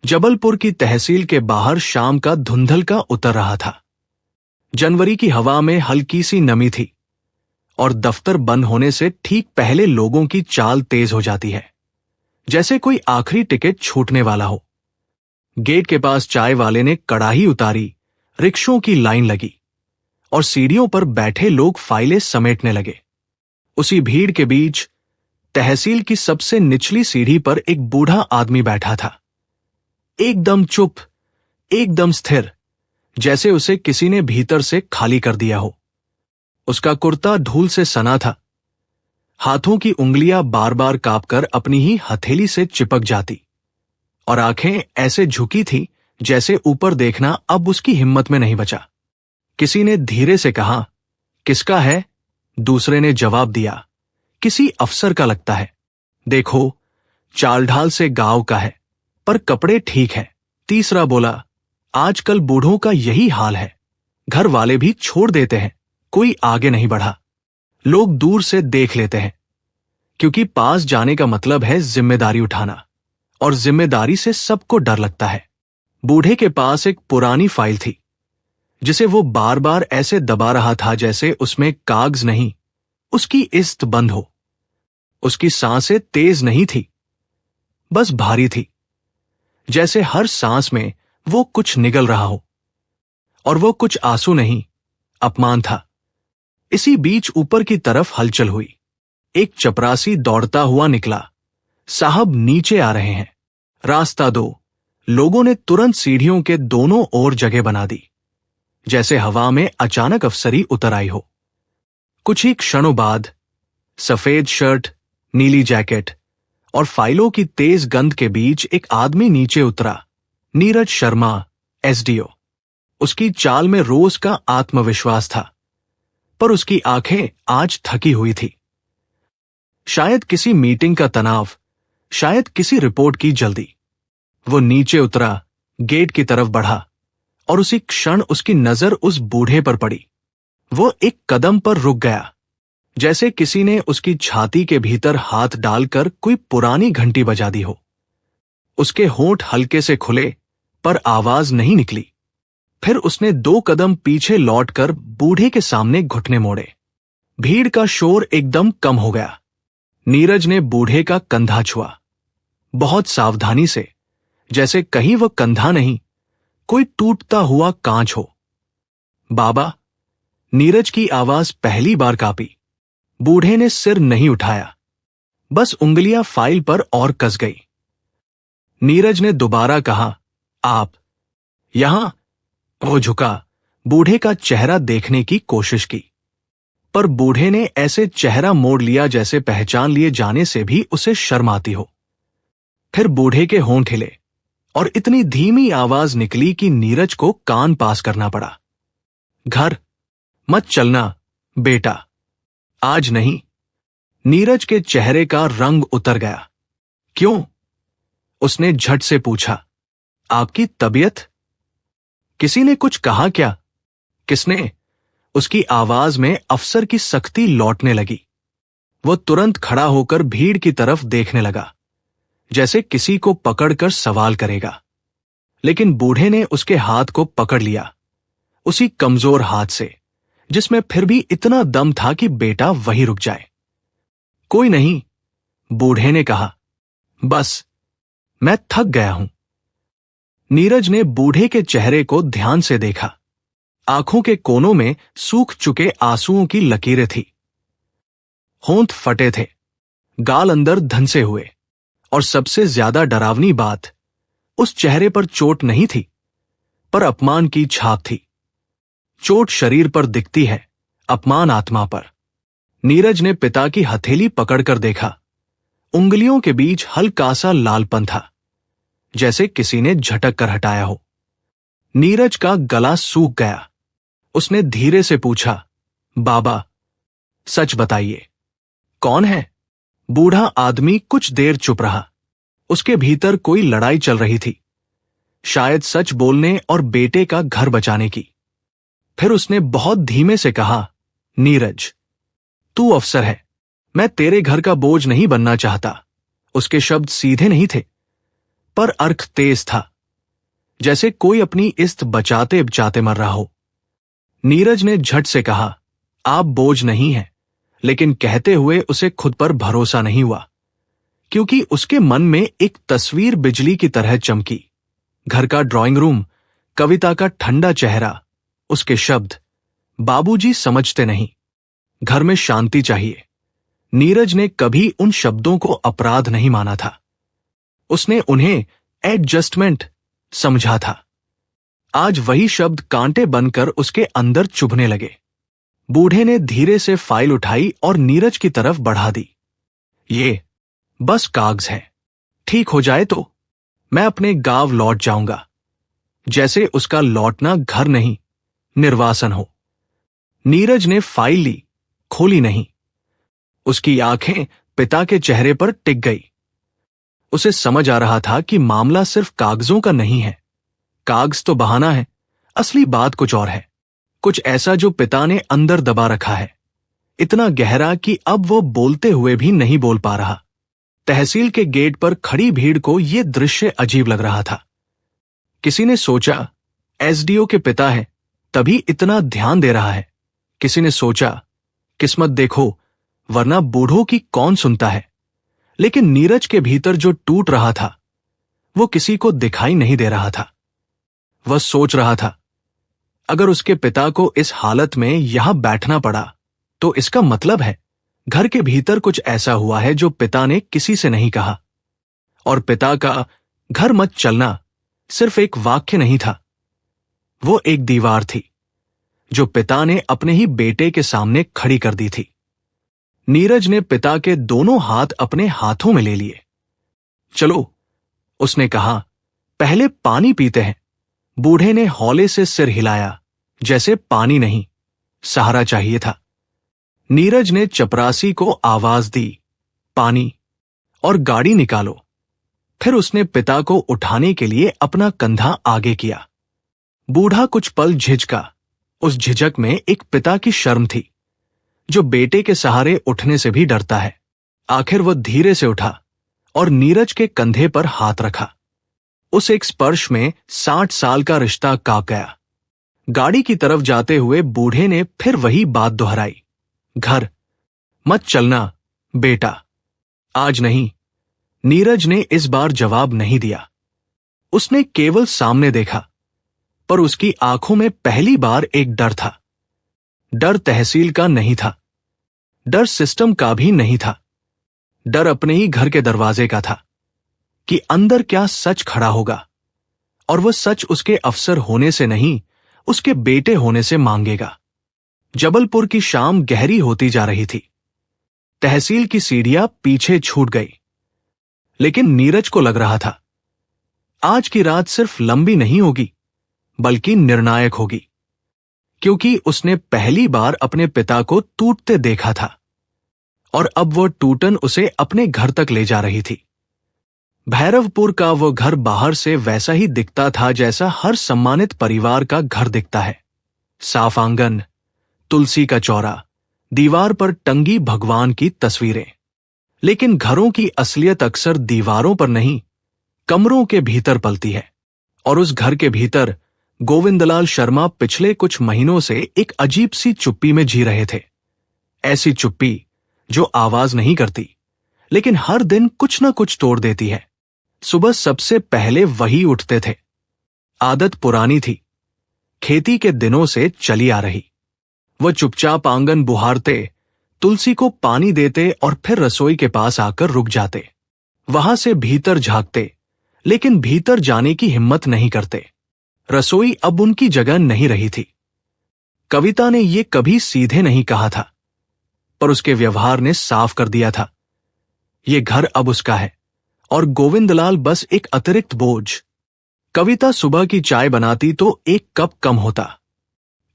जबलपुर की तहसील के बाहर शाम का धुंधलका उतर रहा था। जनवरी की हवा में हल्की सी नमी थी और दफ्तर बंद होने से ठीक पहले लोगों की चाल तेज हो जाती है, जैसे कोई आखिरी टिकट छूटने वाला हो। गेट के पास चाय वाले ने कड़ाही उतारी, रिक्शों की लाइन लगी और सीढ़ियों पर बैठे लोग फाइलें समेटने लगे। उसी भीड़ के बीच तहसील की सबसे निचली सीढ़ी पर एक बूढ़ा आदमी बैठा था, एकदम चुप, एकदम स्थिर, जैसे उसे किसी ने भीतर से खाली कर दिया हो। उसका कुर्ता धूल से सना था, हाथों की उंगलियां बार बार कांपकर अपनी ही हथेली से चिपक जाती और आंखें ऐसे झुकी थी जैसे ऊपर देखना अब उसकी हिम्मत में नहीं बचा। किसी ने धीरे से कहा, किसका है? दूसरे ने जवाब दिया, किसी अफसर का लगता है। देखो, चाल ढाल से गांव का है, पर कपड़े ठीक हैं। तीसरा बोला, आजकल बूढ़ों का यही हाल है, घर वाले भी छोड़ देते हैं, कोई आगे नहीं बढ़ा। लोग दूर से देख लेते हैं, क्योंकि पास जाने का मतलब है जिम्मेदारी उठाना, और जिम्मेदारी से सबको डर लगता है। बूढ़े के पास एक पुरानी फाइल थी, जिसे वो बार बार ऐसे दबा रहा था जैसे उसमें कागज नहीं, उसकी इस्त बंद हो। उसकी सांसें तेज नहीं थी, बस भारी थी, जैसे हर सांस में वो कुछ निगल रहा हो। और वो कुछ आंसू नहीं, अपमान था। इसी बीच ऊपर की तरफ हलचल हुई। एक चपरासी दौड़ता हुआ निकला, साहब नीचे आ रहे हैं, रास्ता दो। लोगों ने तुरंत सीढ़ियों के दोनों ओर जगह बना दी, जैसे हवा में अचानक अफसरी उतर आई हो। कुछ ही क्षणों बाद सफेद शर्ट, नीली जैकेट और फाइलों की तेज गंध के बीच एक आदमी नीचे उतरा। नीरज शर्मा, एसडीओ। उसकी चाल में रोज का आत्मविश्वास था, पर उसकी आंखें आज थकी हुई थी। शायद किसी मीटिंग का तनाव, शायद किसी रिपोर्ट की जल्दी। वो नीचे उतरा, गेट की तरफ बढ़ा और उसी क्षण उसकी नजर उस बूढ़े पर पड़ी। वो एक कदम पर रुक गया, जैसे किसी ने उसकी छाती के भीतर हाथ डालकर कोई पुरानी घंटी बजा दी हो। उसके होंठ हल्के से खुले, पर आवाज नहीं निकली। फिर उसने 2 कदम पीछे लौटकर बूढ़े के सामने घुटने मोड़े। भीड़ का शोर एकदम कम हो गया। नीरज ने बूढ़े का कंधा छुआ, बहुत सावधानी से, जैसे कहीं वह कंधा नहीं, कोई टूटता हुआ कांच हो। बाबा, नीरज की आवाज पहली बार कांपी। बूढ़े ने सिर नहीं उठाया, बस उंगलियां फाइल पर और कस गई। नीरज ने दोबारा कहा, आप यहां? वो झुका, बूढ़े का चेहरा देखने की कोशिश की, पर बूढ़े ने ऐसे चेहरा मोड़ लिया जैसे पहचान लिए जाने से भी उसे शर्म आती हो। फिर बूढ़े के होंठ हिले और इतनी धीमी आवाज निकली कि नीरज को कान पास करना पड़ा। घर मत चलना बेटा, आज नहीं। नीरज के चेहरे का रंग उतर गया। क्यों? उसने झट से पूछा। आपकी तबीयत? किसी ने कुछ कहा क्या? किसने? उसकी आवाज में अफसर की सख्ती लौटने लगी। वो तुरंत खड़ा होकर भीड़ की तरफ देखने लगा, जैसे किसी को पकड़कर सवाल करेगा। लेकिन बूढ़े ने उसके हाथ को पकड़ लिया, उसी कमजोर हाथ से जिसमें फिर भी इतना दम था कि बेटा वहीं रुक जाए। कोई नहीं, बूढ़े ने कहा, बस मैं थक गया हूं। नीरज ने बूढ़े के चेहरे को ध्यान से देखा। आंखों के कोनों में सूख चुके आंसुओं की लकीरें थी, होंठ फटे थे, गाल अंदर धंसे हुए, और सबसे ज्यादा डरावनी बात, उस चेहरे पर चोट नहीं थी, पर अपमान की छाप थी। चोट शरीर पर दिखती है, अपमान आत्मा पर। नीरज ने पिता की हथेली पकड़कर देखा। उंगलियों के बीच हल्का सा लालपन था, जैसे किसी ने झटक कर हटाया हो। नीरज का गला सूख गया। उसने धीरे से पूछा, बाबा, सच बताइए, कौन है? बूढ़ा आदमी कुछ देर चुप रहा। उसके भीतर कोई लड़ाई चल रही थी, शायद सच बोलने और बेटे का घर बचाने की। फिर उसने बहुत धीमे से कहा, नीरज, तू अफसर है, मैं तेरे घर का बोझ नहीं बनना चाहता। उसके शब्द सीधे नहीं थे, पर अर्थ तेज था। जैसे कोई अपनी इस्त बचाते बचाते मर रहा हो। नीरज ने झट से कहा, आप बोझ नहीं हैं, लेकिन कहते हुए उसे खुद पर भरोसा नहीं हुआ, क्योंकि उसके मन में एक तस्वीर बिजली की तरह चमकी। घर का ड्राइंग रूम, कविता का ठंडा चेहरा, उसके शब्द, बाबूजी समझते नहीं, घर में शांति चाहिए। नीरज ने कभी उन शब्दों को अपराध नहीं माना था। उसने उन्हें एडजस्टमेंट समझा था। आज वही शब्द कांटे बनकर उसके अंदर चुभने लगे। बूढ़े ने धीरे से फाइल उठाई और नीरज की तरफ बढ़ा दी। ये बस कागज है, ठीक हो जाए तो मैं अपने गांव लौट जाऊंगा। जैसे उसका लौटना घर नहीं, निर्वासन हो। नीरज ने फाइल ली, खोली नहीं। उसकी आंखें पिता के चेहरे पर टिक गई। उसे समझ आ रहा था कि मामला सिर्फ कागजों का नहीं है। कागज तो बहाना है, असली बात कुछ और है, कुछ ऐसा जो पिता ने अंदर दबा रखा है, इतना गहरा कि अब वो बोलते हुए भी नहीं बोल पा रहा। तहसील के गेट पर खड़ी भीड़ को यह दृश्य अजीब लग रहा था। किसी ने सोचा एसडीओ के पिता है, तभी इतना ध्यान दे रहा है। किसी ने सोचा किस्मत देखो, वरना बूढ़ों की कौन सुनता है। लेकिन नीरज के भीतर जो टूट रहा था, वो किसी को दिखाई नहीं दे रहा था। वह सोच रहा था, अगर उसके पिता को इस हालत में यहां बैठना पड़ा, तो इसका मतलब है घर के भीतर कुछ ऐसा हुआ है जो पिता ने किसी से नहीं कहा। और पिता का घर मत चलना सिर्फ एक वाक्य नहीं था, वो एक दीवार थी जो पिता ने अपने ही बेटे के सामने खड़ी कर दी थी। नीरज ने पिता के दोनों हाथ अपने हाथों में ले लिए। चलो, उसने कहा, पहले पानी पीते हैं। बूढ़े ने हौले से सिर हिलाया, जैसे पानी नहीं, सहारा चाहिए था। नीरज ने चपरासी को आवाज दी, पानी, और गाड़ी निकालो। फिर उसने पिता को उठाने के लिए अपना कंधा आगे किया। बूढ़ा कुछ पल झिझका। उस झिझक में एक पिता की शर्म थी, जो बेटे के सहारे उठने से भी डरता है। आखिर वह धीरे से उठा और नीरज के कंधे पर हाथ रखा। उस एक स्पर्श में 60 साल का रिश्ता कांप गया। गाड़ी की तरफ जाते हुए बूढ़े ने फिर वही बात दोहराई, घर मत चलना बेटा, आज नहीं। नीरज ने इस बार जवाब नहीं दिया। उसने केवल सामने देखा, पर उसकी आंखों में पहली बार एक डर था। डर तहसील का नहीं था, डर सिस्टम का भी नहीं था, डर अपने ही घर के दरवाजे का था कि अंदर क्या सच खड़ा होगा, और वह सच उसके अफसर होने से नहीं, उसके बेटे होने से मांगेगा। जबलपुर की शाम गहरी होती जा रही थी। तहसील की सीढ़ियां पीछे छूट गई, लेकिन नीरज को लग रहा था आज की रात सिर्फ लंबी नहीं होगी, बल्कि निर्णायक होगी, क्योंकि उसने पहली बार अपने पिता को टूटते देखा था, और अब वो टूटन उसे अपने घर तक ले जा रही थी। भैरवपुर का वो घर बाहर से वैसा ही दिखता था जैसा हर सम्मानित परिवार का घर दिखता है। साफ आंगन, तुलसी का चौरा, दीवार पर टंगी भगवान की तस्वीरें। लेकिन घरों की असलियत अक्सर दीवारों पर नहीं, कमरों के भीतर पलती है। और उस घर के भीतर गोविंदलाल शर्मा पिछले कुछ महीनों से एक अजीब सी चुप्पी में जी रहे थे। ऐसी चुप्पी जो आवाज नहीं करती, लेकिन हर दिन कुछ न कुछ तोड़ देती है। सुबह सबसे पहले वही उठते थे। आदत पुरानी थी, खेती के दिनों से चली आ रही। वह चुपचाप आंगन बुहारते, तुलसी को पानी देते और फिर रसोई के पास आकर रुक जाते। वहां से भीतर झांकते, लेकिन भीतर जाने की हिम्मत नहीं करते। रसोई अब उनकी जगह नहीं रही थी। कविता ने यह कभी सीधे नहीं कहा था, पर उसके व्यवहार ने साफ कर दिया था। यह घर अब उसका है और गोविंदलाल बस एक अतिरिक्त बोझ। कविता सुबह की चाय बनाती तो एक कप कम होता।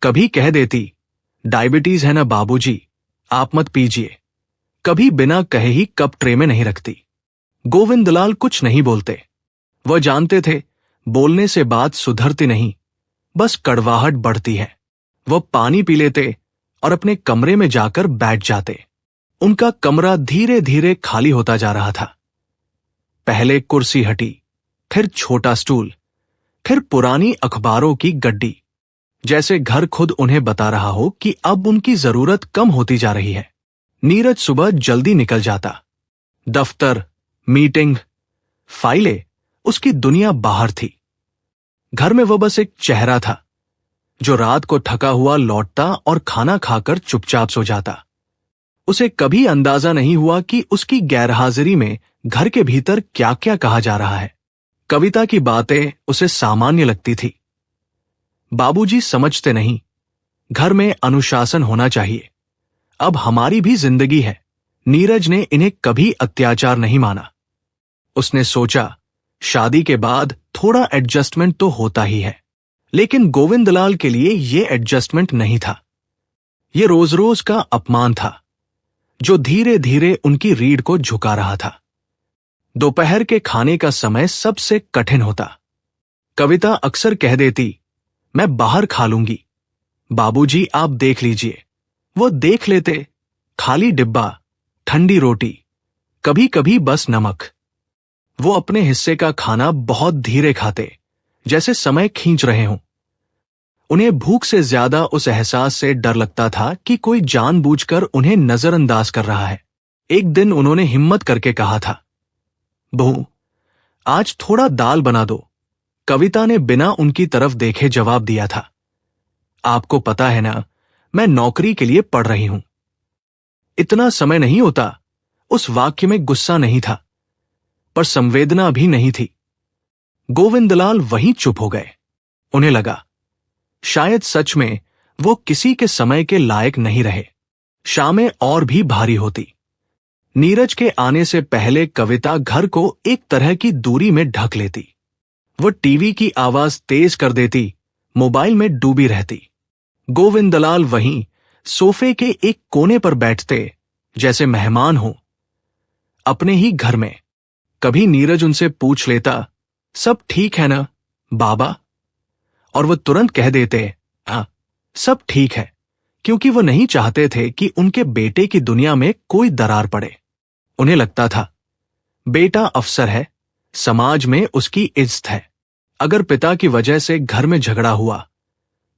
कभी कह देती, डायबिटीज है ना बाबूजी, आप मत पीजिए। कभी बिना कहे ही कप ट्रे में नहीं रखती। गोविंदलाल कुछ नहीं बोलते। वह जानते थे बोलने से बात सुधरती नहीं, बस कड़वाहट बढ़ती है। वह पानी पी लेते और अपने कमरे में जाकर बैठ जाते। उनका कमरा धीरे धीरे खाली होता जा रहा था। पहले कुर्सी हटी, फिर छोटा स्टूल, फिर पुरानी अखबारों की गड्डी, जैसे घर खुद उन्हें बता रहा हो कि अब उनकी जरूरत कम होती जा रही है। नीरज सुबह जल्दी निकल जाता। दफ्तर, मीटिंग, फाइलें, उसकी दुनिया बाहर थी। घर में वो बस एक चेहरा था जो रात को थका हुआ लौटता और खाना खाकर चुपचाप सो जाता। उसे कभी अंदाजा नहीं हुआ कि उसकी गैरहाजिरी में घर के भीतर क्या क्या कहा जा रहा है। कविता की बातें उसे सामान्य लगती थी। बाबूजी समझते नहीं, घर में अनुशासन होना चाहिए, अब हमारी भी जिंदगी है। नीरज ने इन्हें कभी अत्याचार नहीं माना। उसने सोचा, शादी के बाद थोड़ा एडजस्टमेंट तो होता ही है, लेकिन गोविंदलाल के लिए यह एडजस्टमेंट नहीं था। यह रोज रोज का अपमान था जो धीरे धीरे उनकी रीढ़ को झुका रहा था। दोपहर के खाने का समय सबसे कठिन होता। कविता अक्सर कह देती, मैं बाहर खा लूंगी, बाबूजी आप देख लीजिए। वो देख लेते, खाली डिब्बा, ठंडी रोटी, कभी कभी बस नमक। वो अपने हिस्से का खाना बहुत धीरे खाते, जैसे समय खींच रहे हों। उन्हें भूख से ज्यादा उस एहसास से डर लगता था कि कोई जानबूझकर उन्हें नजरअंदाज कर रहा है। एक दिन उन्होंने हिम्मत करके कहा था, बहू आज थोड़ा दाल बना दो। कविता ने बिना उनकी तरफ देखे जवाब दिया था, आपको पता है ना, मैं नौकरी के लिए पढ़ रही हूं। इतना समय नहीं होता। उस वाक्य में गुस्सा नहीं था, पर संवेदना भी नहीं थी। गोविंदलाल वहीं चुप हो गए। उन्हें लगा, शायद सच में वो किसी के समय के लायक नहीं रहे। शामें और भी भारी होती। नीरज के आने से पहले कविता घर को एक तरह की दूरी में ढक लेती। वो टीवी की आवाज तेज कर देती, मोबाइल में डूबी रहती। गोविंदलाल वहीं सोफे के एक कोने पर बैठते, जैसे मेहमान हो अपने ही घर में। कभी नीरज उनसे पूछ लेता, सब ठीक है ना बाबा? और वो तुरंत कह देते, हाँ सब ठीक है, क्योंकि वो नहीं चाहते थे कि उनके बेटे की दुनिया में कोई दरार पड़े। उन्हें लगता था, बेटा अफसर है, समाज में उसकी इज्जत है। अगर पिता की वजह से घर में झगड़ा हुआ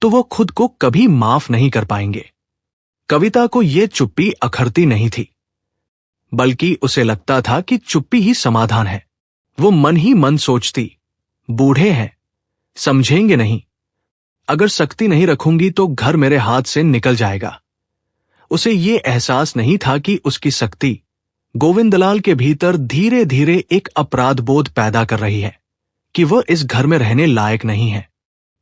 तो वो खुद को कभी माफ नहीं कर पाएंगे। कविता को यह चुप्पी अखरती नहीं थी, बल्कि उसे लगता था कि चुप्पी ही समाधान है। वो मन ही मन सोचती, बूढ़े हैं, समझेंगे नहीं। अगर सख्ती नहीं रखूंगी तो घर मेरे हाथ से निकल जाएगा। उसे ये एहसास नहीं था कि उसकी सख्ती गोविंदलाल के भीतर धीरे धीरे एक अपराध बोध पैदा कर रही है कि वह इस घर में रहने लायक नहीं है।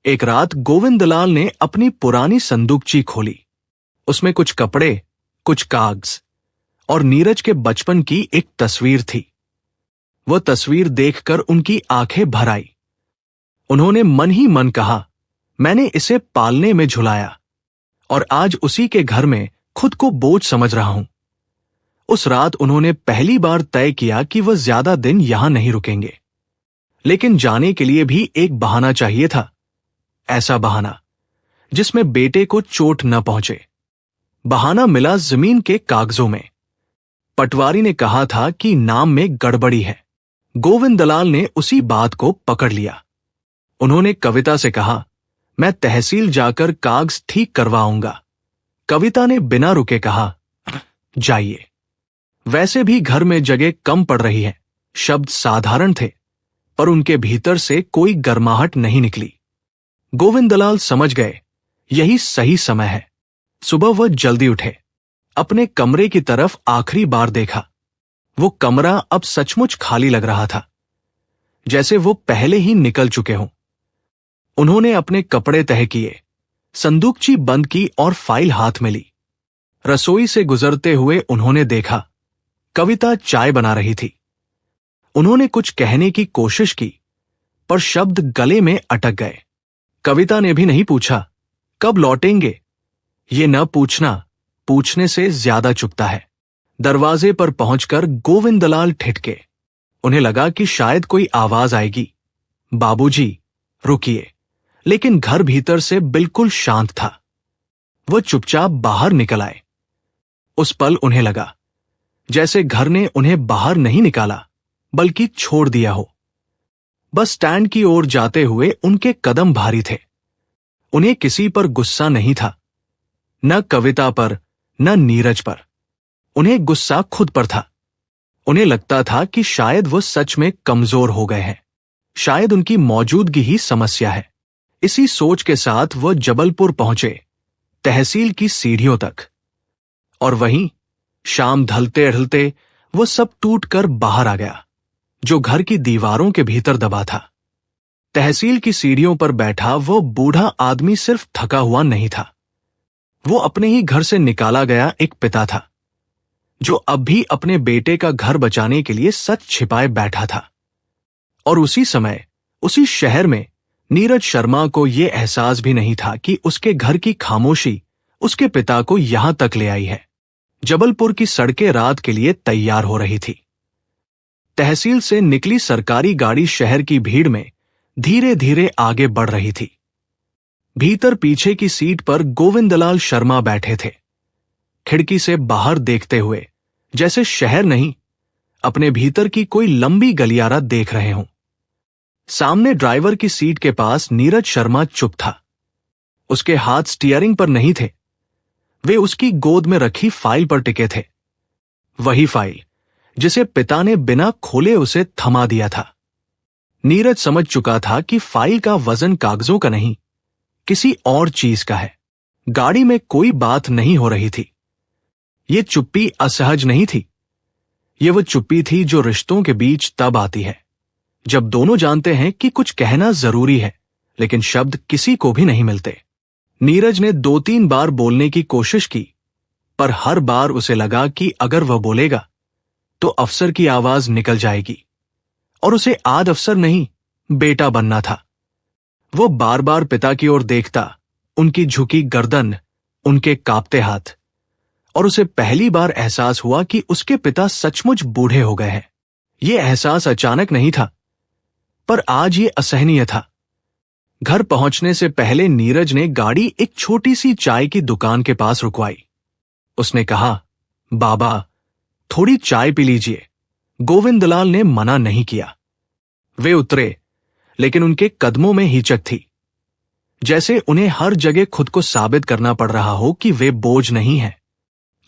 एक रात गोविंदलाल ने अपनी पुरानी संदूकची खोली। उसमें कुछ कपड़े, कुछ कागज और नीरज के बचपन की एक तस्वीर थी। वह तस्वीर देखकर उनकी आंखें भर आई। उन्होंने मन ही मन कहा, मैंने इसे पालने में झुलाया और आज उसी के घर में खुद को बोझ समझ रहा हूं। उस रात उन्होंने पहली बार तय किया कि वह ज्यादा दिन यहां नहीं रुकेंगे, लेकिन जाने के लिए भी एक बहाना चाहिए था। ऐसा बहाना जिसमें बेटे को चोट न पहुंचे। बहाना मिला जमीन के कागजों में। पटवारी ने कहा था कि नाम में गड़बड़ी है। गोविंदलाल ने उसी बात को पकड़ लिया। उन्होंने कविता से कहा, मैं तहसील जाकर कागज ठीक करवाऊंगा। कविता ने बिना रुके कहा, जाइए। वैसे भी घर में जगह कम पड़ रही है। शब्द साधारण थे, पर उनके भीतर से कोई गर्माहट नहीं निकली। गोविंदलाल समझ गए, यही सही समय है। सुबह वह जल्दी उठे, अपने कमरे की तरफ आखिरी बार देखा। वो कमरा अब सचमुच खाली लग रहा था, जैसे वो पहले ही निकल चुके हों। उन्होंने अपने कपड़े तह किए, संदूकची बंद की और फाइल हाथ में ली। रसोई से गुजरते हुए उन्होंने देखा, कविता चाय बना रही थी। उन्होंने कुछ कहने की कोशिश की, पर शब्द गले में अटक गए। कविता ने भी नहीं पूछा, कब लौटेंगे? ये न पूछना पूछने से ज्यादा चुभता है। दरवाजे पर पहुंचकर गोविंदलाल ठिठके। उन्हें लगा कि शायद कोई आवाज आएगी, बाबूजी रुकिए, लेकिन घर भीतर से बिल्कुल शांत था। वो चुपचाप बाहर निकल आए। उस पल उन्हें लगा जैसे घर ने उन्हें बाहर नहीं निकाला, बल्कि छोड़ दिया हो। बस स्टैंड की ओर जाते हुए उनके कदम भारी थे। उन्हें किसी पर गुस्सा नहीं था, न कविता पर, न नीरज पर। उन्हें गुस्सा खुद पर था। उन्हें लगता था कि शायद वो सच में कमजोर हो गए हैं, शायद उनकी मौजूदगी ही समस्या है। इसी सोच के साथ वह जबलपुर पहुंचे, तहसील की सीढ़ियों तक। और वहीं शाम ढलते ढलते वो सब टूटकर बाहर आ गया, जो घर की दीवारों के भीतर दबा था। तहसील की सीढ़ियों पर बैठा वो बूढ़ा आदमी सिर्फ थका हुआ नहीं था, वो अपने ही घर से निकाला गया एक पिता था, जो अब भी अपने बेटे का घर बचाने के लिए सच छिपाए बैठा था। और उसी समय, उसी शहर में नीरज शर्मा को यह एहसास भी नहीं था कि उसके घर की खामोशी उसके पिता को यहां तक ले आई है। जबलपुर की सड़कें रात के लिए तैयार हो रही थी। तहसील से निकली सरकारी गाड़ी शहर की भीड़ में धीरे धीरे आगे बढ़ रही थी। भीतर पीछे की सीट पर गोविंदलाल शर्मा बैठे थे, खिड़की से बाहर देखते हुए, जैसे शहर नहीं, अपने भीतर की कोई लंबी गलियारा देख रहे हों। सामने ड्राइवर की सीट के पास नीरज शर्मा चुप था। उसके हाथ स्टीयरिंग पर नहीं थे, वे उसकी गोद में रखी फाइल पर टिके थे। वही फाइल जिसे पिता ने बिना खोले उसे थमा दिया था। नीरज समझ चुका था कि फाइल का वजन कागजों का नहीं, किसी और चीज का है। गाड़ी में कोई बात नहीं हो रही थी। ये चुप्पी असहज नहीं थी, ये वो चुप्पी थी जो रिश्तों के बीच तब आती है जब दोनों जानते हैं कि कुछ कहना जरूरी है, लेकिन शब्द किसी को भी नहीं मिलते। नीरज ने 2-3 बार बोलने की कोशिश की, पर हर बार उसे लगा कि अगर वह बोलेगा तो अफसर की आवाज निकल जाएगी, और उसे आज अफसर नहीं, बेटा बनना था। वो बार बार पिता की ओर देखता, उनकी झुकी गर्दन, उनके कांपते हाथ, और उसे पहली बार एहसास हुआ कि उसके पिता सचमुच बूढ़े हो गए हैं। यह एहसास अचानक नहीं था, पर आज ये असहनीय था। घर पहुंचने से पहले नीरज ने गाड़ी एक छोटी सी चाय की दुकान के पास रुकवाई। उसने कहा, बाबा, थोड़ी चाय पी लीजिए। गोविंदलाल ने मना नहीं किया। वे उतरे, लेकिन उनके कदमों में हिचक थी, जैसे उन्हें हर जगह खुद को साबित करना पड़ रहा हो कि वे बोझ नहीं हैं।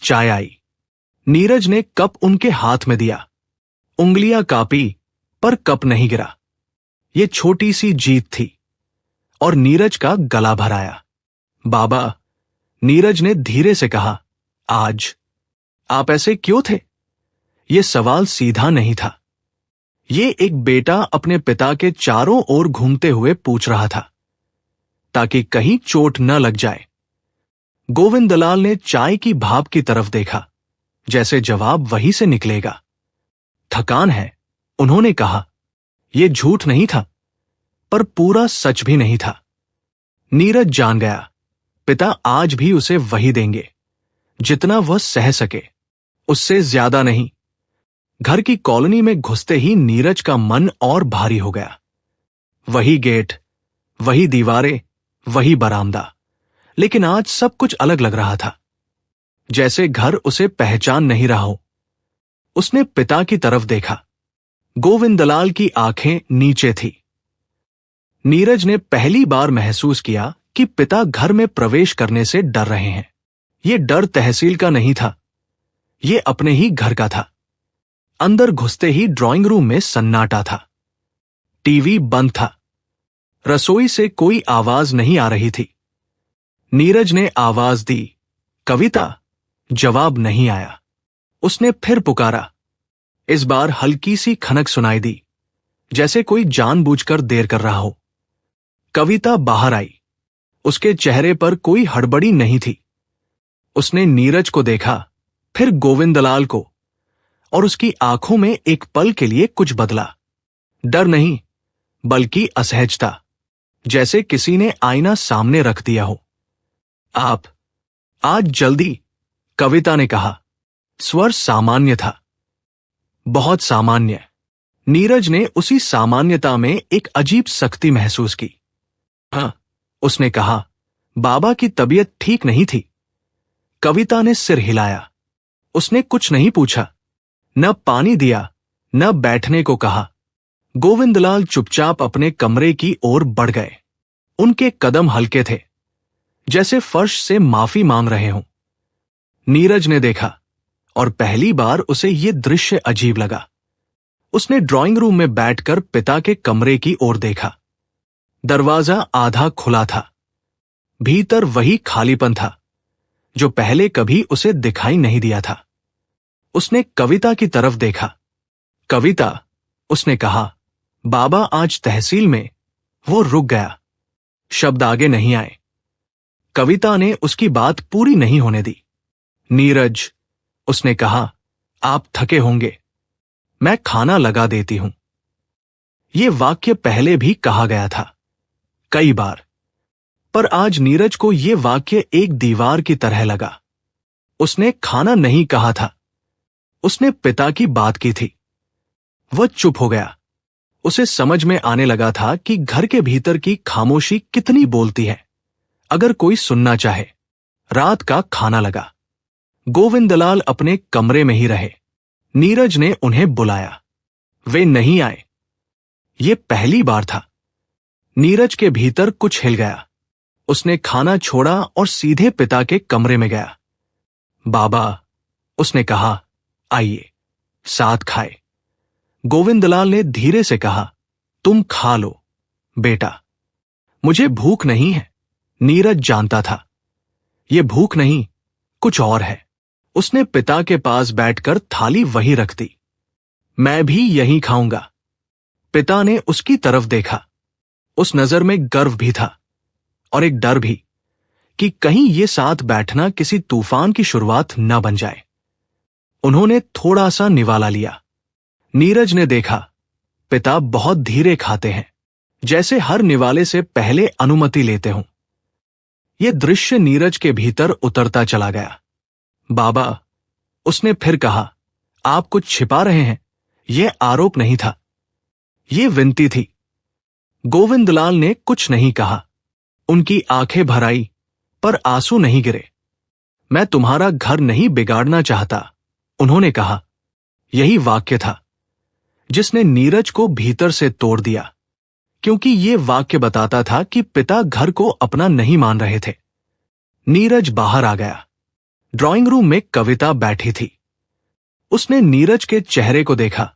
चाय आई। नीरज ने कप उनके हाथ में दिया। उंगलियां कांपी, पर कप नहीं गिरा। ये छोटी सी जीत थी, और नीरज का गला भर आया। बाबा, नीरज ने धीरे से कहा, आज आप ऐसे क्यों थे? यह सवाल सीधा नहीं था। ये एक बेटा अपने पिता के चारों ओर घूमते हुए पूछ रहा था, ताकि कहीं चोट न लग जाए। गोविंदलाल ने चाय की भाप की तरफ देखा, जैसे जवाब वहीं से निकलेगा। थकान है, उन्होंने कहा। यह झूठ नहीं था, पर पूरा सच भी नहीं था। नीरज जान गया, पिता आज भी उसे वही देंगे, जितना वह सह सके, उससे ज्यादा नहीं। घर की कॉलोनी में घुसते ही नीरज का मन और भारी हो गया। वही गेट, वही दीवारें, वही बरामदा, लेकिन आज सब कुछ अलग लग रहा था, जैसे घर उसे पहचान नहीं रहा हो। उसने पिता की तरफ देखा। गोविंदलाल की आंखें नीचे थी। नीरज ने पहली बार महसूस किया कि पिता घर में प्रवेश करने से डर रहे हैं। यह डर तहसील का नहीं था, यह अपने ही घर का था। अंदर घुसते ही ड्राइंग रूम में सन्नाटा था। टीवी बंद था। रसोई से कोई आवाज नहीं आ रही थी। नीरज ने आवाज दी, कविता। जवाब नहीं आया। उसने फिर पुकारा। इस बार हल्की सी खनक सुनाई दी, जैसे कोई जानबूझकर देर कर रहा हो। कविता बाहर आई। उसके चेहरे पर कोई हड़बड़ी नहीं थी। उसने नीरज को देखा, फिर गोविंदलाल को, और उसकी आंखों में एक पल के लिए कुछ बदला। डर नहीं, बल्कि असहजता, जैसे किसी ने आईना सामने रख दिया हो। आप आज जल्दी, कविता ने कहा। स्वर सामान्य था, बहुत सामान्य। नीरज ने उसी सामान्यता में एक अजीब सख्ती महसूस की। हाँ, उसने कहा, बाबा की तबीयत ठीक नहीं थी। कविता ने सिर हिलाया। उसने कुछ नहीं पूछा, न पानी दिया, न बैठने को कहा। गोविंदलाल चुपचाप अपने कमरे की ओर बढ़ गए। उनके कदम हल्के थे, जैसे फर्श से माफी मांग रहे हों। नीरज ने देखा और पहली बार उसे ये दृश्य अजीब लगा। उसने ड्राइंग रूम में बैठकर पिता के कमरे की ओर देखा। दरवाजा आधा खुला था। भीतर वही खालीपन था जो पहले कभी उसे दिखाई नहीं दिया था। उसने कविता की तरफ देखा। कविता, उसने कहा, बाबा आज तहसील में। वो रुक गया। शब्द आगे नहीं आए। कविता ने उसकी बात पूरी नहीं होने दी। नीरज, उसने कहा, आप थके होंगे, मैं खाना लगा देती हूं। यह वाक्य पहले भी कहा गया था, कई बार, पर आज नीरज को यह वाक्य एक दीवार की तरह लगा। उसने खाना नहीं कहा था, उसने पिता की बात की थी। वह चुप हो गया। उसे समझ में आने लगा था कि घर के भीतर की खामोशी कितनी बोलती है, अगर कोई सुनना चाहे। रात का खाना लगा। गोविंदलाल अपने कमरे में ही रहे। नीरज ने उन्हें बुलाया। वे नहीं आए। ये पहली बार था। नीरज के भीतर कुछ हिल गया। उसने खाना छोड़ा और सीधे पिता के कमरे में गया। बाबा, उसने कहा, आइए, साथ खाए। गोविंदलाल ने धीरे से कहा, तुम खा लो बेटा, मुझे भूख नहीं है। नीरज जानता था ये भूख नहीं, कुछ और है। उसने पिता के पास बैठकर थाली वहीं रख दी। मैं भी यहीं खाऊंगा। पिता ने उसकी तरफ देखा। उस नजर में गर्व भी था और एक डर भी कि कहीं ये साथ बैठना किसी तूफान की शुरुआत न बन जाए। उन्होंने थोड़ा सा निवाला लिया। नीरज ने देखा, पिता बहुत धीरे खाते हैं, जैसे हर निवाले से पहले अनुमति लेते हों। यह दृश्य नीरज के भीतर उतरता चला गया। बाबा, उसने फिर कहा, आप कुछ छिपा रहे हैं। यह आरोप नहीं था, यह विनती थी। गोविंदलाल ने कुछ नहीं कहा। उनकी आंखें भर आई, पर आंसू नहीं गिरे। मैं तुम्हारा घर नहीं बिगाड़ना चाहता, उन्होंने कहा। यही वाक्य था जिसने नीरज को भीतर से तोड़ दिया, क्योंकि यह वाक्य बताता था कि पिता घर को अपना नहीं मान रहे थे। नीरज बाहर आ गया। ड्राइंग रूम में कविता बैठी थी। उसने नीरज के चेहरे को देखा।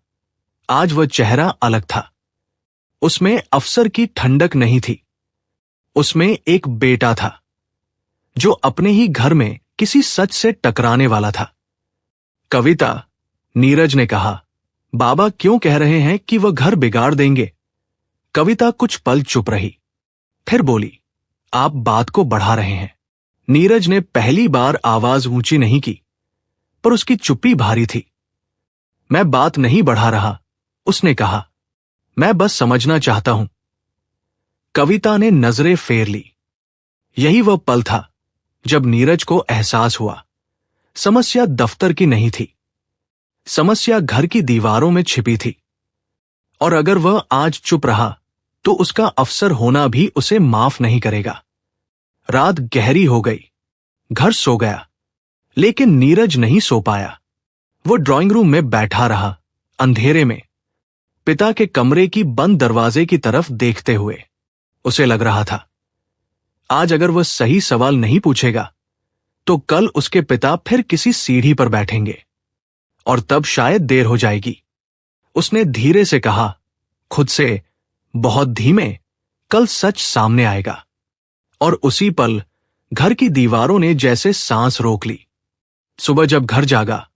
आज वह चेहरा अलग था। उसमें अफसर की ठंडक नहीं थी। उसमें एक बेटा था जो अपने ही घर में किसी सच से टकराने वाला था। कविता, नीरज ने कहा, बाबा क्यों कह रहे हैं कि वह घर बिगाड़ देंगे? कविता कुछ पल चुप रही, फिर बोली, आप बात को बढ़ा रहे हैं। नीरज ने पहली बार आवाज ऊंची नहीं की, पर उसकी चुप्पी भारी थी। मैं बात नहीं बढ़ा रहा, उसने कहा, मैं बस समझना चाहता हूं। कविता ने नजरें फेर ली। यही वह पल था जब नीरज को एहसास हुआ, समस्या दफ्तर की नहीं थी, समस्या घर की दीवारों में छिपी थी। और अगर वह आज चुप रहा तो उसका अफसर होना भी उसे माफ नहीं करेगा। रात गहरी हो गई। घर सो गया, लेकिन नीरज नहीं सो पाया। वो ड्राइंग रूम में बैठा रहा, अंधेरे में, पिता के कमरे की बंद दरवाजे की तरफ देखते हुए। उसे लग रहा था, आज अगर वह सही सवाल नहीं पूछेगा तो कल उसके पिता फिर किसी सीढ़ी पर बैठेंगे और तब शायद देर हो जाएगी। उसने धीरे से कहा, खुद से, बहुत धीमे, कल सच सामने आएगा। और उसी पल घर की दीवारों ने जैसे सांस रोक ली। सुबह जब घर जागा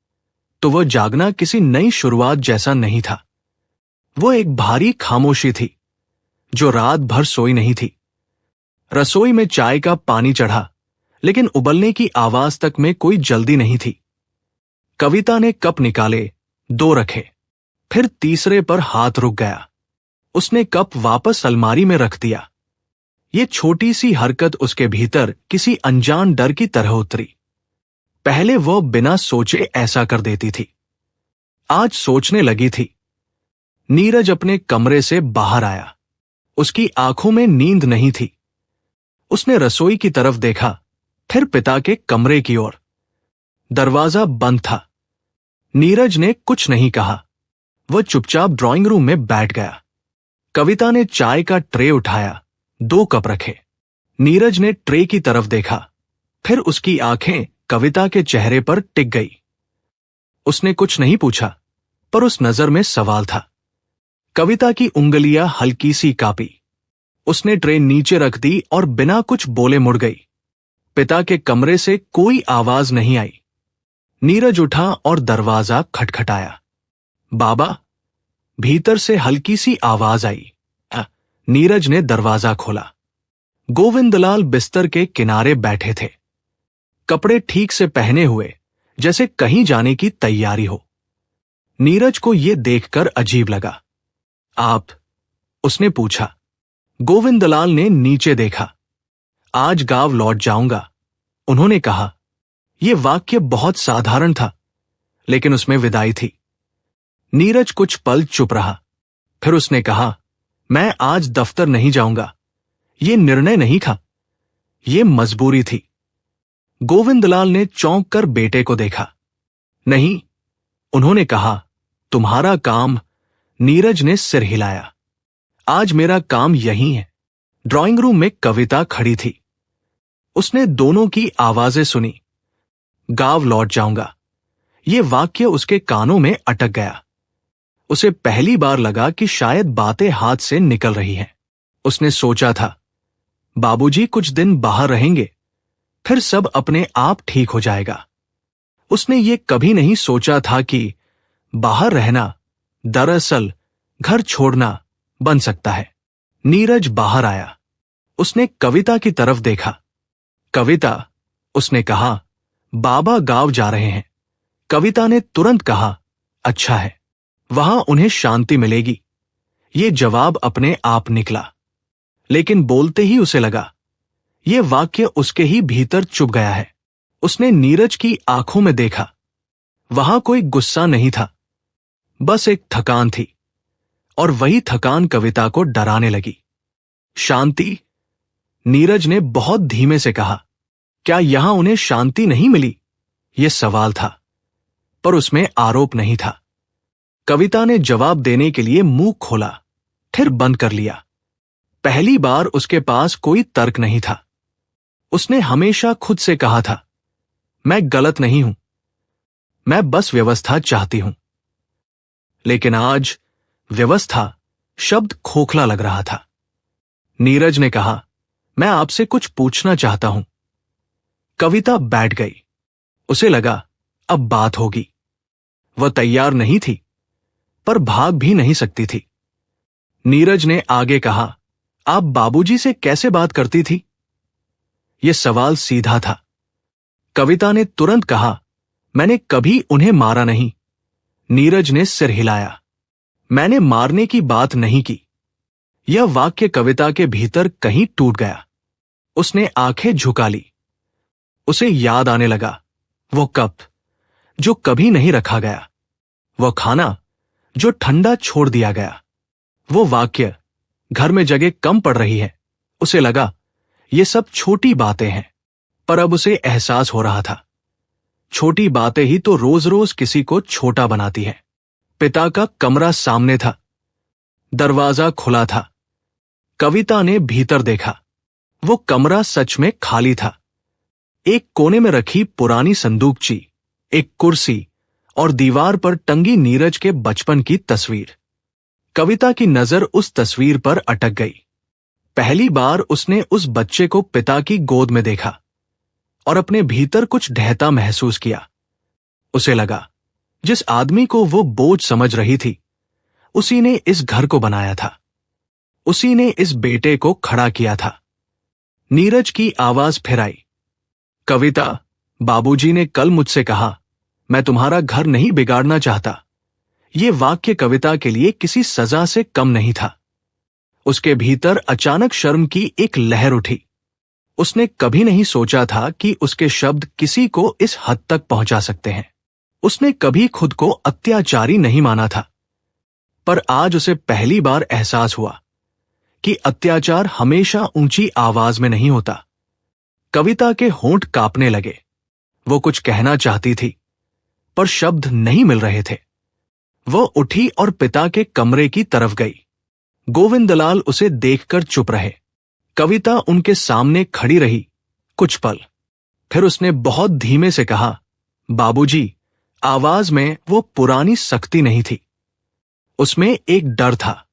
तो वह जागना किसी नई शुरुआत जैसा नहीं था। वो एक भारी खामोशी थी जो रात भर सोई नहीं थी। रसोई में चाय का पानी चढ़ा, लेकिन उबलने की आवाज तक में कोई जल्दी नहीं थी। कविता ने कप निकाले, 2 रखे, फिर तीसरे पर हाथ रुक गया। उसने कप वापस अलमारी में रख दिया। ये छोटी सी हरकत उसके भीतर किसी अनजान डर की तरह उतरी। पहले वह बिना सोचे ऐसा कर देती थी, आज सोचने लगी थी। नीरज अपने कमरे से बाहर आया। उसकी आंखों में नींद नहीं थी। उसने रसोई की तरफ देखा, फिर पिता के कमरे की ओर। दरवाजा बंद था। नीरज ने कुछ नहीं कहा। वह चुपचाप ड्राइंग रूम में बैठ गया। कविता ने चाय का ट्रे उठाया, 2 कप रखे। नीरज ने ट्रे की तरफ देखा, फिर उसकी आंखें कविता के चेहरे पर टिक गई। उसने कुछ नहीं पूछा, पर उस नजर में सवाल था। कविता की उंगलियां हल्की सी कांपी। उसने ट्रे नीचे रख दी और बिना कुछ बोले मुड़ गई। पिता के कमरे से कोई आवाज नहीं आई। नीरज उठा और दरवाजा खटखटाया। बाबा, भीतर से हल्की सी आवाज आई। नीरज ने दरवाजा खोला। गोविंदलाल बिस्तर के किनारे बैठे थे, कपड़े ठीक से पहने हुए, जैसे कहीं जाने की तैयारी हो। नीरज को यह देखकर अजीब लगा। आप? उसने पूछा। गोविंदलाल ने नीचे देखा। आज गांव लौट जाऊंगा, उन्होंने कहा। यह वाक्य बहुत साधारण था, लेकिन उसमें विदाई थी। नीरज कुछ पल चुप रहा, फिर उसने कहा, मैं आज दफ्तर नहीं जाऊंगा। यह निर्णय नहीं था, यह मजबूरी थी। गोविंदलाल ने चौंक कर बेटे को देखा। नहीं, उन्होंने कहा, तुम्हारा काम। नीरज ने सिर हिलाया। आज मेरा काम यही है। ड्राइंग रूम में कविता खड़ी थी। उसने दोनों की आवाजें सुनी। गांव लौट जाऊंगा, यह वाक्य उसके कानों में अटक गया। उसे पहली बार लगा कि शायद बातें हाथ से निकल रही हैं। उसने सोचा था, बाबूजी कुछ दिन बाहर रहेंगे, फिर सब अपने आप ठीक हो जाएगा। उसने ये कभी नहीं सोचा था कि बाहर रहना दरअसल घर छोड़ना बन सकता है। नीरज बाहर आया। उसने कविता की तरफ देखा। कविता, उसने कहा, बाबा गांव जा रहे हैं। कविता ने तुरंत कहा, अच्छा है, वहां उन्हें शांति मिलेगी। ये जवाब अपने आप निकला, लेकिन बोलते ही उसे लगा, यह वाक्य उसके ही भीतर चुभ गया है। उसने नीरज की आंखों में देखा। वहां कोई गुस्सा नहीं था, बस एक थकान थी, और वही थकान कविता को डराने लगी। शांति? नीरज ने बहुत धीमे से कहा। क्या यहां उन्हें शांति नहीं मिली? यह सवाल था, पर उसमें आरोप नहीं था। कविता ने जवाब देने के लिए मुंह खोला, फिर बंद कर लिया। पहली बार उसके पास कोई तर्क नहीं था। उसने हमेशा खुद से कहा था, मैं गलत नहीं हूं, मैं बस व्यवस्था चाहती हूं। लेकिन आज व्यवस्था शब्द खोखला लग रहा था। नीरज ने कहा, मैं आपसे कुछ पूछना चाहता हूं। कविता बैठ गई। उसे लगा, अब बात होगी। वह तैयार नहीं थी, पर भाग भी नहीं सकती थी। नीरज ने आगे कहा, आप बाबूजी से कैसे बात करती थी? यह सवाल सीधा था। कविता ने तुरंत कहा, मैंने कभी उन्हें मारा नहीं। नीरज ने सिर हिलाया। मैंने मारने की बात नहीं की। यह वाक्य कविता के भीतर कहीं टूट गया। उसने आंखें झुका ली। उसे याद आने लगा, वो कप जो कभी नहीं रखा गया, वो खाना जो ठंडा छोड़ दिया गया, वो वाक्य, घर में जगह कम पड़ रही है। उसे लगा, ये सब छोटी बातें हैं, पर अब उसे एहसास हो रहा था, छोटी बातें ही तो रोज रोज किसी को छोटा बनाती है। पिता का कमरा सामने था। दरवाजा खुला था। कविता ने भीतर देखा। वो कमरा सच में खाली था। एक कोने में रखी पुरानी संदूकची, एक कुर्सी और दीवार पर टंगी नीरज के बचपन की तस्वीर। कविता की नजर उस तस्वीर पर अटक गई। पहली बार उसने उस बच्चे को पिता की गोद में देखा और अपने भीतर कुछ ढहता महसूस किया। उसे लगा, जिस आदमी को वो बोझ समझ रही थी, उसी ने इस घर को बनाया था, उसी ने इस बेटे को खड़ा किया था। नीरज की आवाज फिर आई। कविता, बाबूजी ने कल मुझसे कहा, मैं तुम्हारा घर नहीं बिगाड़ना चाहता। ये वाक्य कविता के लिए किसी सजा से कम नहीं था। उसके भीतर अचानक शर्म की एक लहर उठी। उसने कभी नहीं सोचा था कि उसके शब्द किसी को इस हद तक पहुंचा सकते हैं। उसने कभी खुद को अत्याचारी नहीं माना था, पर आज उसे पहली बार एहसास हुआ कि अत्याचार हमेशा ऊंची आवाज में नहीं होता। कविता के होंठ कांपने लगे। वो कुछ कहना चाहती थी, पर शब्द नहीं मिल रहे थे। वो उठी और पिता के कमरे की तरफ गई। गोविंदलाल उसे देखकर चुप रहे। कविता उनके सामने खड़ी रही कुछ पल, फिर उसने बहुत धीमे से कहा, बाबूजी। आवाज में वो पुरानी सख्ती नहीं थी, उसमें एक डर था,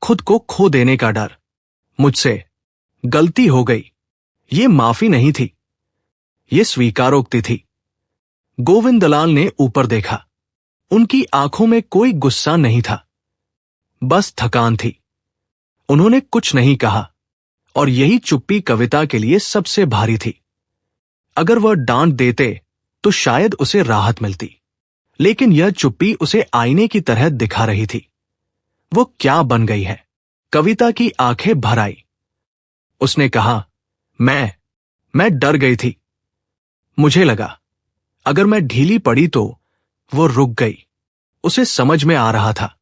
खुद को खो देने का डर। मुझसे गलती हो गई। ये माफी नहीं थी, ये स्वीकारोक्ति थी। गोविंदलाल ने ऊपर देखा। उनकी आंखों में कोई गुस्सा नहीं था, बस थकान थी। उन्होंने कुछ नहीं कहा, और यही चुप्पी कविता के लिए सबसे भारी थी। अगर वह डांट देते तो शायद उसे राहत मिलती, लेकिन यह चुप्पी उसे आईने की तरह दिखा रही थी। वो क्या बन गई है? कविता की आंखें भर आई। उसने कहा, मैं डर गई थी। मुझे लगा अगर मैं ढीली पड़ी तो वो रुक गई। उसे समझ में आ रहा था,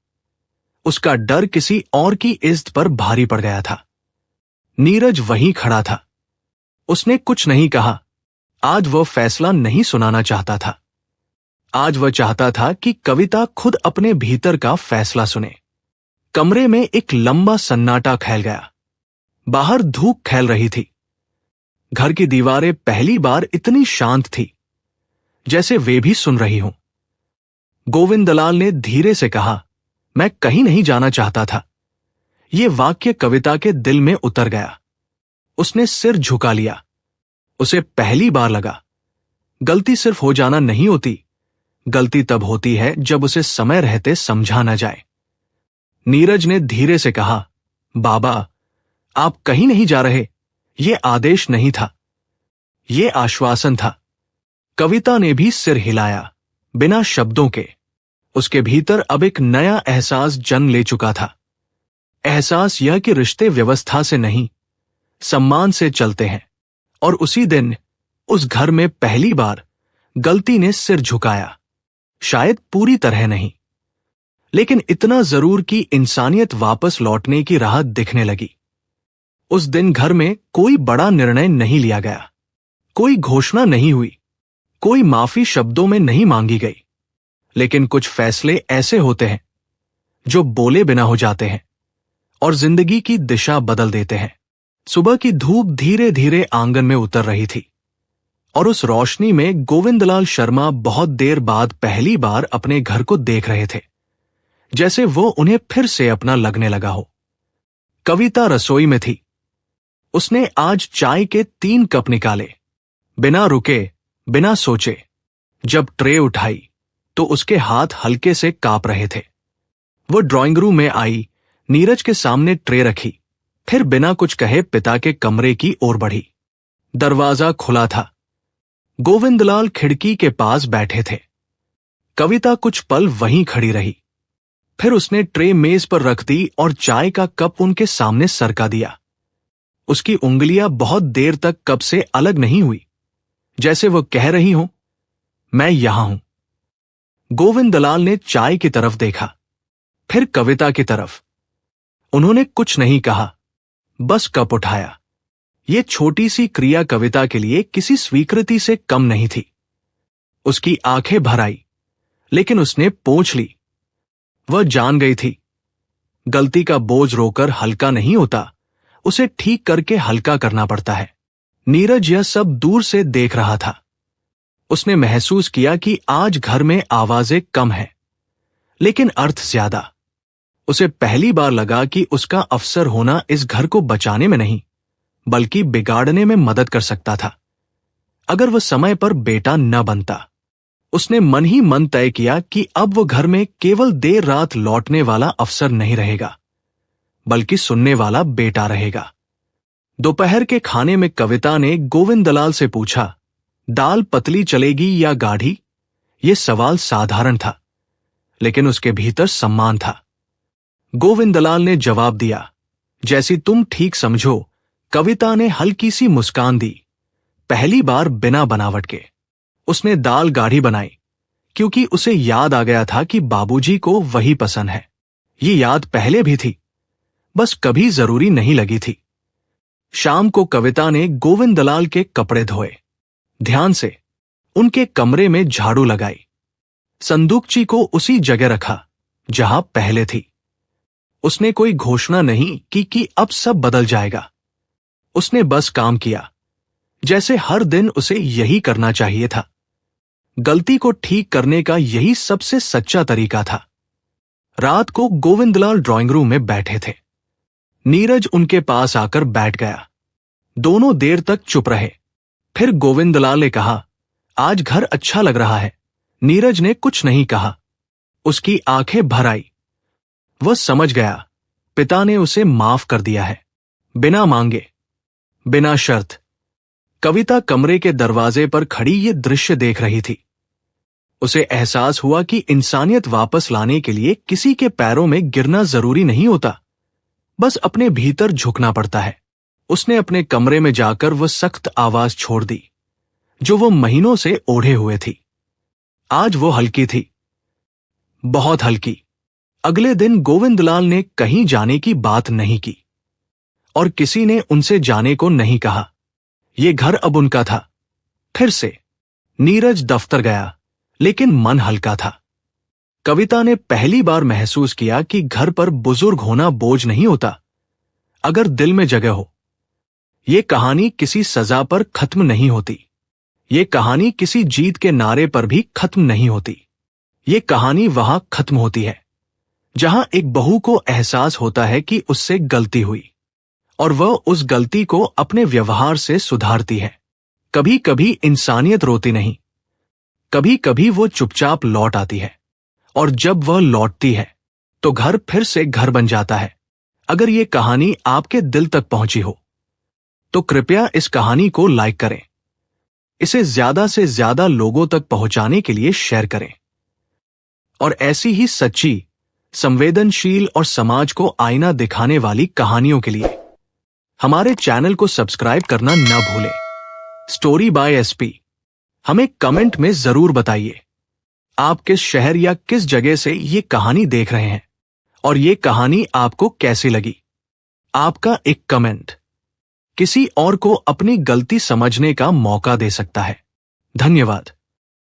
उसका डर किसी और की इज्जत पर भारी पड़ गया था। नीरज वहीं खड़ा था। उसने कुछ नहीं कहा। आज वह फैसला नहीं सुनाना चाहता था। आज वह चाहता था कि कविता खुद अपने भीतर का फैसला सुने। कमरे में एक लंबा सन्नाटा फैल गया। बाहर धूप खिल रही थी। घर की दीवारें पहली बार इतनी शांत थी, जैसे वे भी सुन रही हों। गोविंदलाल ने धीरे से कहा, मैं कहीं नहीं जाना चाहता था। ये वाक्य कविता के दिल में उतर गया। उसने सिर झुका लिया। उसे पहली बार लगा, गलती सिर्फ हो जाना नहीं होती, गलती तब होती है जब उसे समय रहते समझा न जाए। नीरज ने धीरे से कहा, बाबा, आप कहीं नहीं जा रहे। ये आदेश नहीं था, ये आश्वासन था। कविता ने भी सिर हिलाया, बिना शब्दों के। उसके भीतर अब एक नया एहसास जन्म ले चुका था। एहसास यह कि रिश्ते व्यवस्था से नहीं, सम्मान से चलते हैं। और उसी दिन उस घर में पहली बार गलती ने सिर झुकाया। शायद पूरी तरह नहीं, लेकिन इतना जरूर कि इंसानियत वापस लौटने की राह दिखने लगी। उस दिन घर में कोई बड़ा निर्णय नहीं लिया गया, कोई घोषणा नहीं हुई, कोई माफी शब्दों में नहीं मांगी गई। लेकिन कुछ फैसले ऐसे होते हैं जो बोले बिना हो जाते हैं और जिंदगी की दिशा बदल देते हैं। सुबह की धूप धीरे धीरे आंगन में उतर रही थी, और उस रोशनी में गोविंदलाल शर्मा बहुत देर बाद पहली बार अपने घर को देख रहे थे, जैसे वो उन्हें फिर से अपना लगने लगा हो। कविता रसोई में थी। उसने आज चाय के 3 कप निकाले, बिना रुके, बिना सोचे। जब ट्रे उठाई तो उसके हाथ हल्के से कांप रहे थे। वो ड्राइंग रूम में आई, नीरज के सामने ट्रे रखी, फिर बिना कुछ कहे पिता के कमरे की ओर बढ़ी। दरवाजा खुला था। गोविंदलाल खिड़की के पास बैठे थे। कविता कुछ पल वहीं खड़ी रही, फिर उसने ट्रे मेज पर रख दी और चाय का कप उनके सामने सरका दिया। उसकी उंगलियां बहुत देर तक कप से अलग नहीं हुई, जैसे वो कह रही हो, मैं यहां हूं। गोविंदलाल ने चाय की तरफ देखा, फिर कविता की तरफ। उन्होंने कुछ नहीं कहा, बस कप उठाया। ये छोटी सी क्रिया कविता के लिए किसी स्वीकृति से कम नहीं थी। उसकी आंखें भर आई, लेकिन उसने पोंछ ली। वह जान गई थी, गलती का बोझ रोकर हल्का नहीं होता, उसे ठीक करके हल्का करना पड़ता है। नीरज यह सब दूर से देख रहा था। उसने महसूस किया कि आज घर में आवाजें कम हैं, लेकिन अर्थ ज्यादा। उसे पहली बार लगा कि उसका अफसर होना इस घर को बचाने में नहीं, बल्कि बिगाड़ने में मदद कर सकता था, अगर वह समय पर बेटा न बनता। उसने मन ही मन तय किया कि अब वो घर में केवल देर रात लौटने वाला अफसर नहीं रहेगा, बल्कि सुनने वाला बेटा रहेगा। दोपहर के खाने में कविता ने गोविंदलाल से पूछा, दाल पतली चलेगी या गाढ़ी? ये सवाल साधारण था, लेकिन उसके भीतर सम्मान था। गोविंदलाल ने जवाब दिया, जैसी तुम ठीक समझो। कविता ने हल्की सी मुस्कान दी, पहली बार बिना बनावट के। उसने दाल गाढ़ी बनाई, क्योंकि उसे याद आ गया था कि बाबूजी को वही पसंद है। ये याद पहले भी थी, बस कभी जरूरी नहीं लगी थी। शाम को कविता ने गोविंदलाल के कपड़े धोए, ध्यान से उनके कमरे में झाड़ू लगाई, संदूकची को उसी जगह रखा जहां पहले थी। उसने कोई घोषणा नहीं की कि अब सब बदल जाएगा। उसने बस काम किया, जैसे हर दिन उसे यही करना चाहिए था। गलती को ठीक करने का यही सबसे सच्चा तरीका था। रात को गोविंदलाल ड्राइंग रूम में बैठे थे। नीरज उनके पास आकर बैठ गया। दोनों देर तक चुप रहे। फिर गोविंदलाल ने कहा, आज घर अच्छा लग रहा है। नीरज ने कुछ नहीं कहा। उसकी आंखें भर आई। वह समझ गया, पिता ने उसे माफ कर दिया है, बिना मांगे, बिना शर्त। कविता कमरे के दरवाजे पर खड़ी ये दृश्य देख रही थी। उसे एहसास हुआ कि इंसानियत वापस लाने के लिए किसी के पैरों में गिरना जरूरी नहीं होता, बस अपने भीतर झुकना पड़ता है। उसने अपने कमरे में जाकर वह सख्त आवाज छोड़ दी, जो वो महीनों से ओढ़े हुए थी। आज वो हल्की थी, बहुत हल्की। अगले दिन गोविंदलाल ने कहीं जाने की बात नहीं की और किसी ने उनसे जाने को नहीं कहा। ये घर अब उनका था। फिर से नीरज दफ्तर गया, लेकिन मन हल्का था। कविता ने पहली बार महसूस किया कि घर पर बुजुर्ग होना बोझ नहीं होता, अगर दिल में जगह हो। ये कहानी किसी सजा पर खत्म नहीं होती। ये कहानी किसी जीत के नारे पर भी खत्म नहीं होती। ये कहानी वहां खत्म होती है जहां एक बहू को एहसास होता है कि उससे गलती हुई और वह उस गलती को अपने व्यवहार से सुधारती है। कभी कभी इंसानियत रोती नहीं, कभी कभी वो चुपचाप लौट आती है, और जब वह लौटती है तो घर फिर से घर बन जाता है। अगर ये कहानी आपके दिल तक पहुंची हो तो कृपया इस कहानी को लाइक करें, इसे ज्यादा से ज्यादा लोगों तक पहुंचाने के लिए शेयर करें, और ऐसी ही सच्ची, संवेदनशील और समाज को आईना दिखाने वाली कहानियों के लिए हमारे चैनल को सब्सक्राइब करना न भूलें। Story by SP. हमें कमेंट में जरूर बताइए, आप किस शहर या किस जगह से ये कहानी देख रहे हैं और ये कहानी आपको कैसी लगी। आपका एक कमेंट किसी और को अपनी गलती समझने का मौका दे सकता है। धन्यवाद।